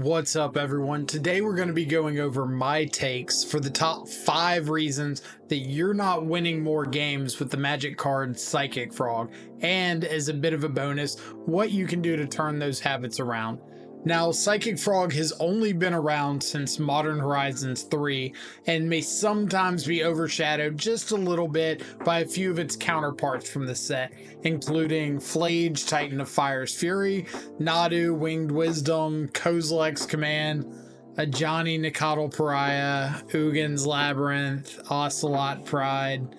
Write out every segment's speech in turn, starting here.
What's up, everyone? Today we're going to be going over my takes for the top 5 reasons that you're not winning more games with the magic card Psychic Frog, and as a bit of a bonus, what you can do to turn those habits around. Now, Psychic Frog has only been around since Modern Horizons 3 and may sometimes be overshadowed just a little bit by a few of its counterparts from the set, including Flage, Titan of Fire's Fury, Nadu, Winged Wisdom, Kozilek's Command, Ajani Nikotl Pariah, Ugin's Labyrinth, Ocelot Pride,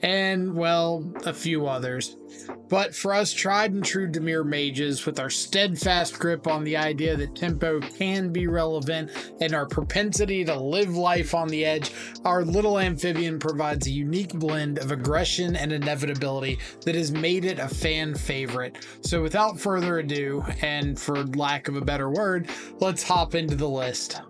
and, well, a few others. But for us tried and true Dimir mages, with our steadfast grip on the idea that tempo can be relevant and our propensity to live life on the edge, our little amphibian provides a unique blend of aggression and inevitability that has made it a fan favorite. So without further ado, and for lack of a better word, let's hop into the list.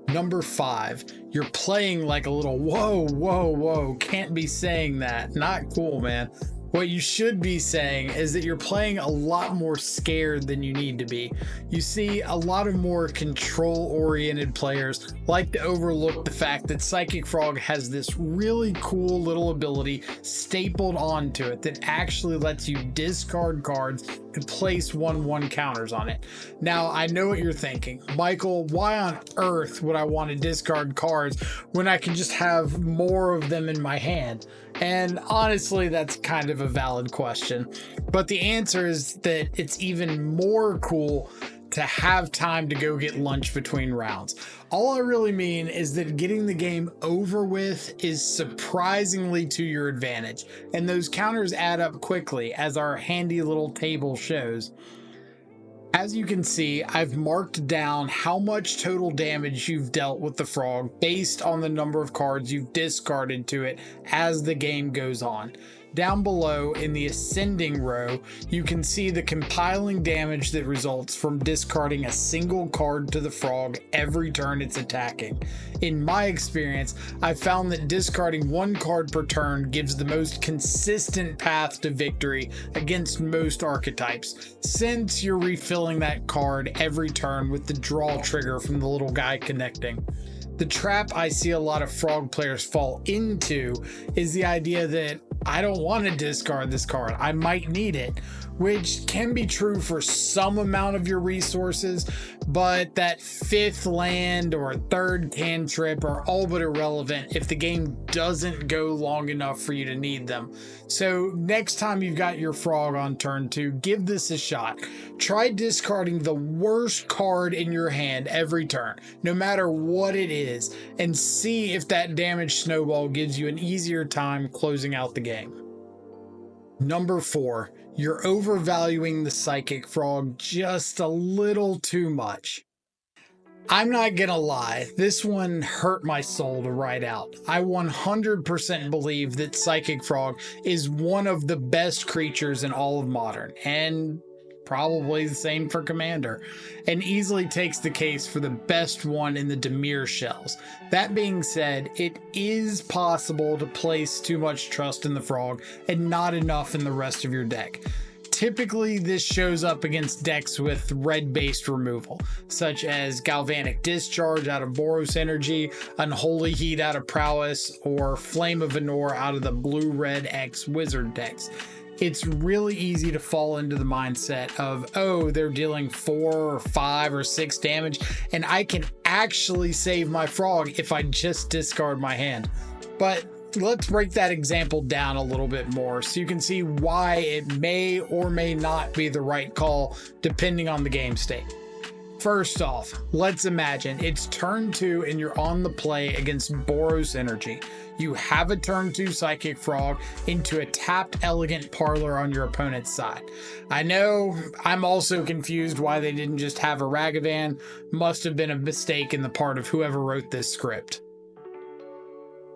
Number 5, you're playing like a little whoa, can't be saying that. Not cool, man. What you should be saying is that you're playing a lot more scared than you need to be. You see, a lot of more control-oriented players like to overlook the fact that Psychic Frog has this really cool little ability stapled onto it that actually lets you discard cards and place 1/1 counters on it. Now, I know what you're thinking. Michael, why on earth would I want to discard cards when I can just have more of them in my hand? And honestly, that's kind of a valid question. But the answer is that it's even more cool to have time to go get lunch between rounds. All I really mean is that getting the game over with is surprisingly to your advantage, and those counters add up quickly, as our handy little table shows. As you can see, I've marked down how much total damage you've dealt with the frog based on the number of cards you've discarded to it as the game goes on. Down below in the ascending row, you can see the compiling damage that results from discarding a single card to the frog every turn it's attacking. In my experience, I've found that discarding 1 card per turn gives the most consistent path to victory against most archetypes, since you're refilling that card every turn with the draw trigger from the little guy connecting. The trap I see a lot of frog players fall into is the idea that I don't want to discard this card, I might need it, which can be true for some amount of your resources, but that 5th land or 3rd cantrip are all but irrelevant if the game doesn't go long enough for you to need them. So next time you've got your frog on turn 2, give this a shot. Try discarding the worst card in your hand every turn, no matter what it is, and see if that damage snowball gives you an easier time closing out the game. Number 4, you're overvaluing the Psychic Frog just a little too much. I'm not gonna lie, this one hurt my soul to write out. I 100% believe that Psychic Frog is one of the best creatures in all of Modern, and probably the same for Commander, and easily takes the case for the best one in the Dimir shells. That being said, it is possible to place too much trust in the frog and not enough in the rest of your deck. Typically, this shows up against decks with red-based removal, such as Galvanic Discharge out of Boros Energy, Unholy Heat out of Prowess, or Flame of Venor out of the Blue-Red X Wizard decks. It's really easy to fall into the mindset of, oh, they're dealing 4 or 5 or 6 damage, and I can actually save my frog if I just discard my hand. But let's break that example down a little bit more so you can see why it may or may not be the right call depending on the game state. First off, let's imagine it's turn 2 and you're on the play against Boros Energy. You have a turn 2 Psychic Frog into a tapped Elegant Parlor on your opponent's side. I know, I'm also confused why they didn't just have a Ragavan. Must have been a mistake in the part of whoever wrote this script.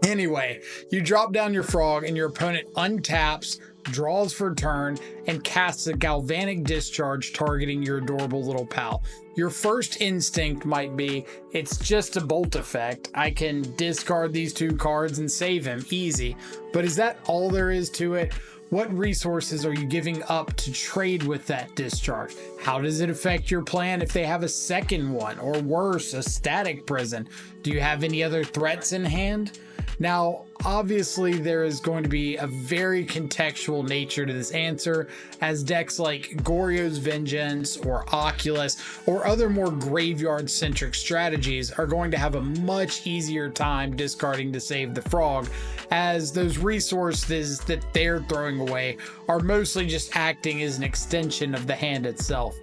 Anyway, you drop down your frog and your opponent untaps, draws for turn, and casts a Galvanic Discharge targeting your adorable little pal. Your first instinct might be, it's just a bolt effect. I can discard these 2 cards and save him, easy. But is that all there is to it? What resources are you giving up to trade with that discharge? How does it affect your plan if they have a second one, or worse, a static prison? Do you have any other threats in hand? Now, obviously, there is going to be a very contextual nature to this answer, as decks like Goryo's Vengeance or Oculus or other more graveyard-centric strategies are going to have a much easier time discarding to save the frog, as those resources that they're throwing away are mostly just acting as an extension of the hand itself.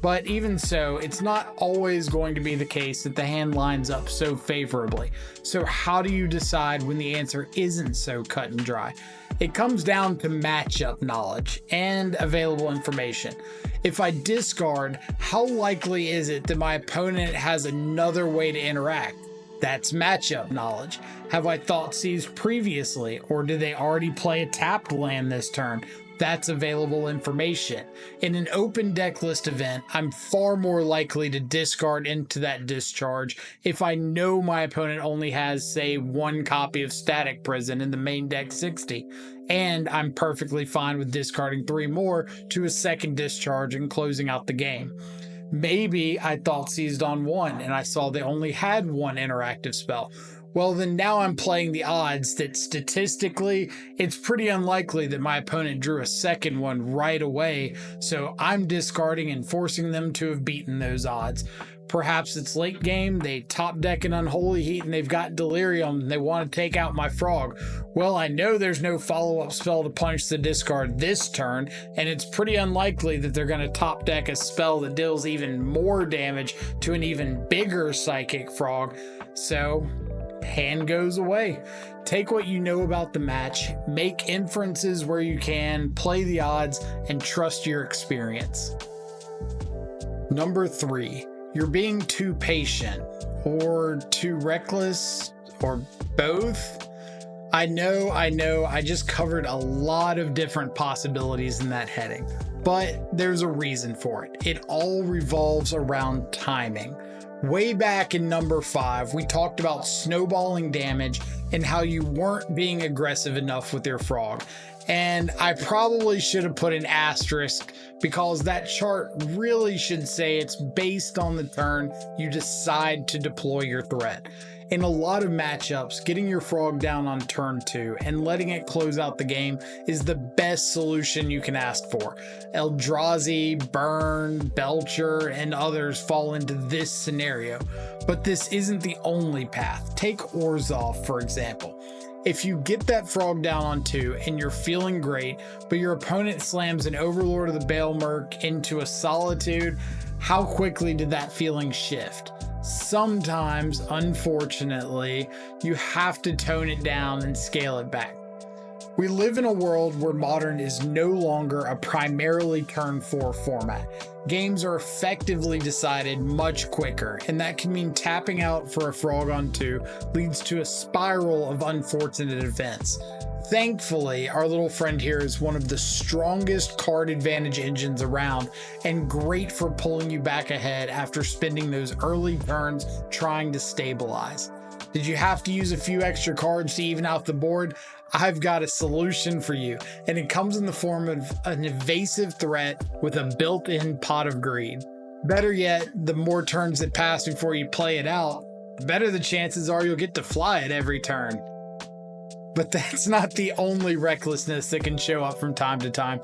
But even so, it's not always going to be the case that the hand lines up so favorably. So how do you decide when the answer isn't so cut and dry? It comes down to matchup knowledge and available information. If I discard, how likely is it that my opponent has another way to interact? That's matchup knowledge. Have I Thoughtseize previously, or did they already play a tapped land this turn? That's available information. In an open deck list event, I'm far more likely to discard into that discharge if I know my opponent only has, say, one copy of Static Prison in the main deck 60, and I'm perfectly fine with discarding 3 more to a second discharge and closing out the game. Maybe I Thoughtseized on 1 and I saw they only had 1 interactive spell. Well, then now I'm playing the odds that statistically, it's pretty unlikely that my opponent drew a second one right away, so I'm discarding and forcing them to have beaten those odds. Perhaps it's late game, they top deck an Unholy Heat and they've got Delirium and they want to take out my frog. Well, I know there's no follow-up spell to punish the discard this turn, and it's pretty unlikely that they're going to top deck a spell that deals even more damage to an even bigger Psychic Frog. So hand goes away. Take what you know about the match, make inferences where you can, play the odds, and trust your experience. Number 3, you're being too patient, or too reckless, or both. I know, I just covered a lot of different possibilities in that heading, but there's a reason for it. It all revolves around timing. Way back in number 5, we talked about snowballing damage and how you weren't being aggressive enough with your frog. And I probably should have put an asterisk because that chart really should say it's based on the turn you decide to deploy your threat. In a lot of matchups, getting your frog down on turn 2 and letting it close out the game is the best solution you can ask for. Eldrazi, Burn, Belcher, and others fall into this scenario, but this isn't the only path. Take Orzhov, for example. If you get that frog down on 2 and you're feeling great, but your opponent slams an Overlord of the Baelmerc into a Solitude, how quickly did that feeling shift? Sometimes, unfortunately, you have to tone it down and scale it back. We live in a world where Modern is no longer a primarily turn 4 format. Games are effectively decided much quicker, and that can mean tapping out for a frog on 2 leads to a spiral of unfortunate events. Thankfully, our little friend here is one of the strongest card advantage engines around and great for pulling you back ahead after spending those early turns trying to stabilize. Did you have to use a few extra cards to even out the board? I've got a solution for you, and it comes in the form of an evasive threat with a built-in Pot of Greed. Better yet, the more turns that pass before you play it out, the better the chances are you'll get to fly it every turn. But that's not the only recklessness that can show up from time to time.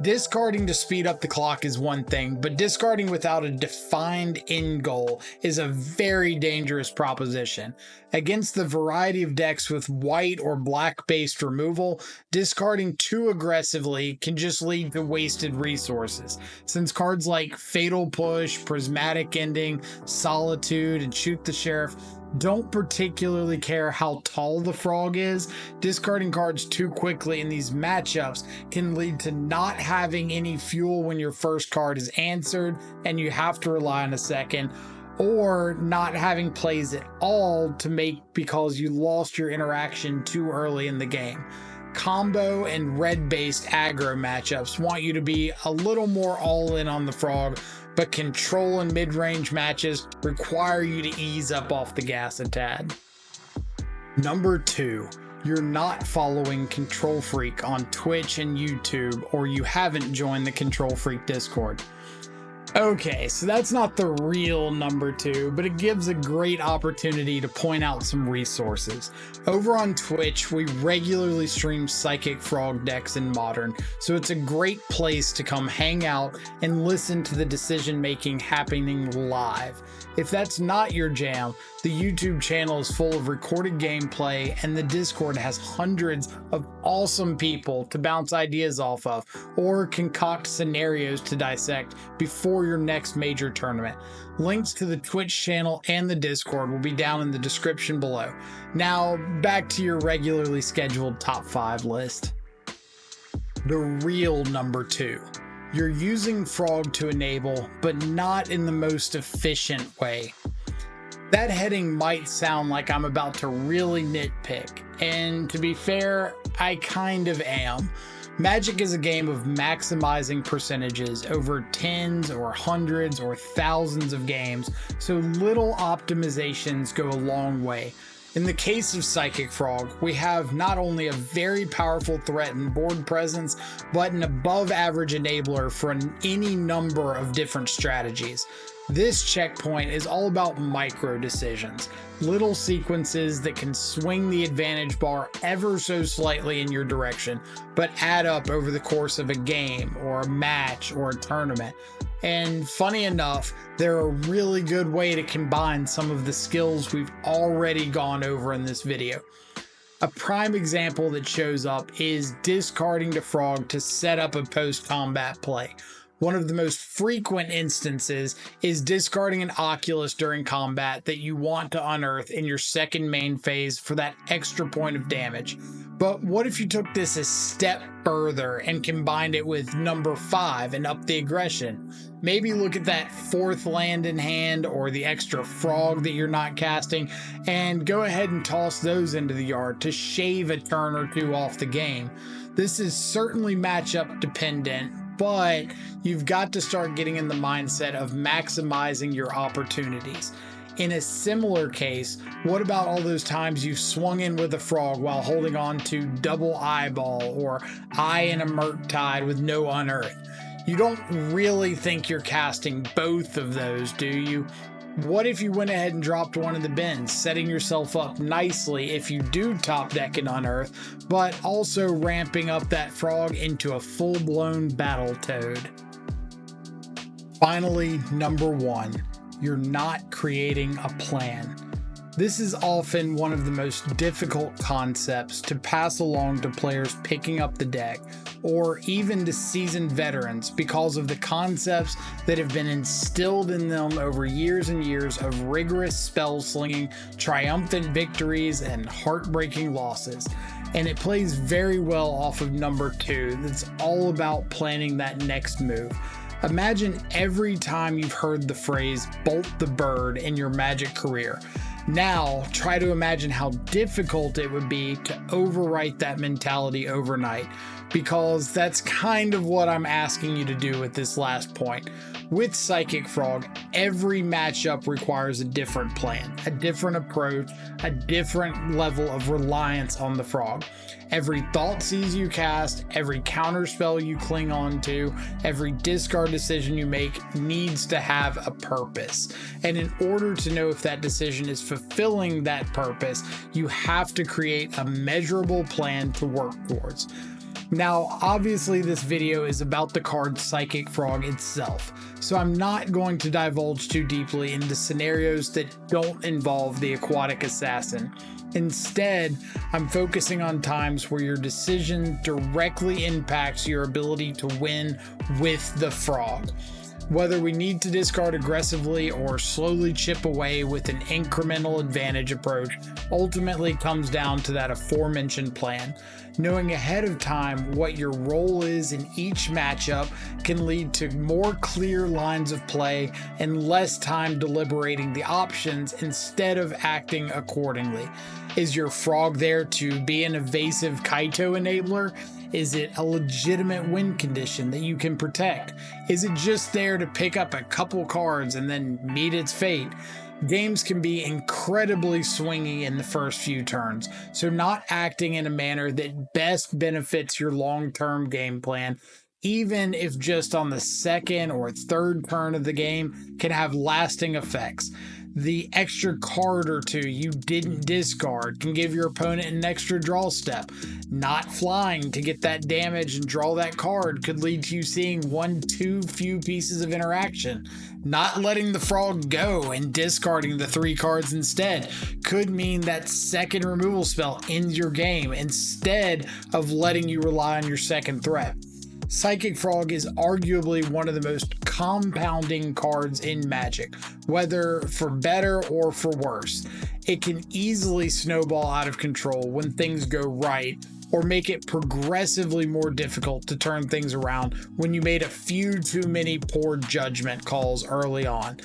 Discarding to speed up the clock is one thing, but discarding without a defined end goal is a very dangerous proposition. Against the variety of decks with white or black based removal, discarding too aggressively can just lead to wasted resources, since cards like Fatal Push, Prismatic Ending, Solitude, and Shoot the Sheriff don't particularly care how tall the frog is. Discarding cards too quickly in these matchups can lead to not having any fuel when your first card is answered and you have to rely on a second, or not having plays at all to make because you lost your interaction too early in the game. Combo and red-based aggro matchups want you to be a little more all-in on the frog, but control and mid-range matches require you to ease up off the gas a tad. Number 2, you're not following Control Freak on Twitch and YouTube, or you haven't joined the Control Freak Discord. Okay, so that's not the real number 2, but it gives a great opportunity to point out some resources. Over on Twitch, we regularly stream Psychic Frog decks in Modern, so it's a great place to come hang out and listen to the decision making happening live. If that's not your jam, the YouTube channel is full of recorded gameplay, and the Discord has hundreds of awesome people to bounce ideas off of or concoct scenarios to dissect before your next major tournament. Links to the Twitch channel and the Discord will be down in the description below. Now, back to your regularly scheduled top 5 list. The real number 2. You're using Frog to enable, but not in the most efficient way. That heading might sound like I'm about to really nitpick, and to be fair, I kind of am. Magic is a game of maximizing percentages over tens or hundreds or thousands of games, so little optimizations go a long way. In the case of Psychic Frog, we have not only a very powerful threat and board presence, but an above average enabler for any number of different strategies. This checkpoint is all about micro decisions, little sequences that can swing the advantage bar ever so slightly in your direction, but add up over the course of a game or a match or a tournament. And funny enough, they're a really good way to combine some of the skills we've already gone over in this video. A prime example that shows up is discarding the Frog to set up a post-combat play. One of the most frequent instances is discarding an Oculus during combat that you want to unearth in your second main phase for that extra point of damage. But what if you took this a step further and combined it with number 5 and up the aggression? Maybe look at that 4th land in hand or the extra Frog that you're not casting and go ahead and toss those into the yard to shave a turn or 2 off the game. This is certainly matchup dependent, but you've got to start getting in the mindset of maximizing your opportunities. In a similar case, what about all those times you've swung in with a Frog while holding on to double eyeball or eye in a Murktide with no unearth? You don't really think you're casting both of those, do you? What if you went ahead and dropped one of the bins, setting yourself up nicely if you do top deck and unearth, but also ramping up that Frog into a full-blown Battletoad? Finally, number 1, you're not creating a plan. This is often one of the most difficult concepts to pass along to players picking up the deck, or even to seasoned veterans, because of the concepts that have been instilled in them over years and years of rigorous spell slinging, triumphant victories, and heartbreaking losses. And it plays very well off of number 2, that's all about planning that next move. Imagine every time you've heard the phrase "bolt the bird" in your Magic career. Now, try to imagine how difficult it would be to overwrite that mentality overnight, because that's kind of what I'm asking you to do with this last point. With Psychic Frog, every matchup requires a different plan, a different approach, a different level of reliance on the Frog. Every Thoughtseize you cast, every counterspell you cling on to, every discard decision you make needs to have a purpose. And in order to know if that decision is fulfilling that purpose, you have to create a measurable plan to work towards. Now, obviously this video is about the card Psychic Frog itself, so I'm not going to divulge too deeply into scenarios that don't involve the Aquatic Assassin. Instead, I'm focusing on times where your decision directly impacts your ability to win with the Frog. Whether we need to discard aggressively or slowly chip away with an incremental advantage approach ultimately comes down to that aforementioned plan. Knowing ahead of time what your role is in each matchup can lead to more clear lines of play and less time deliberating the options instead of acting accordingly. Is your Frog there to be an evasive Kaito enabler? Is it a legitimate win condition that you can protect? Is it just there to pick up a couple cards and then meet its fate? Games can be incredibly swingy in the first few turns, so not acting in a manner that best benefits your long-term game plan, even if just on the second or third turn of the game, can have lasting effects. The extra card or two you didn't discard can give your opponent an extra draw step. Not flying to get that damage and draw that card could lead to you seeing one too few pieces of interaction. Not letting the frog go and discarding the 3 cards instead could mean that second removal spell ends your game instead of letting you rely on your second threat. Psychic Frog is arguably one of the most compounding cards in Magic, whether for better or for worse. It can easily snowball out of control when things go right, or make it progressively more difficult to turn things around when you made a few too many poor judgment calls early on.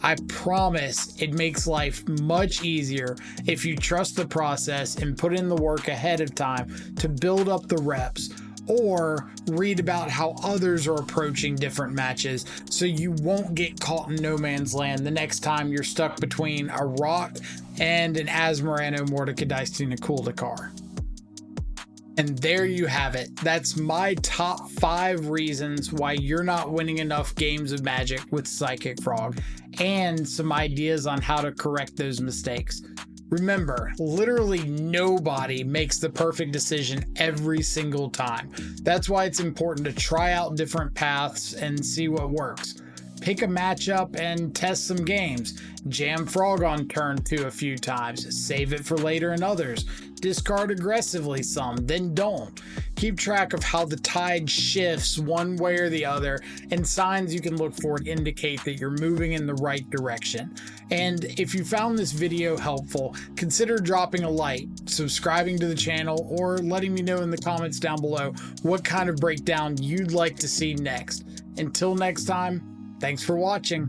I promise it makes life much easier if you trust the process and put in the work ahead of time to build up the reps, or read about how others are approaching different matches so you won't get caught in no man's land the next time you're stuck between a rock and an Azmarano Mordekaiser Kuldakar. And there you have it. That's my top 5 reasons why you're not winning enough games of Magic with Psychic Frog, and some ideas on how to correct those mistakes. Remember, literally nobody makes the perfect decision every single time. That's why it's important to try out different paths and see what works. Pick a matchup and test some games. Jam Frog on turn 2 a few times. Save it for later in others. Discard aggressively some, then don't. Keep track of how the tide shifts one way or the other, and signs you can look for to indicate that you're moving in the right direction. And if you found this video helpful, consider dropping a like, subscribing to the channel, or letting me know in the comments down below what kind of breakdown you'd like to see next. Until next time, thanks for watching.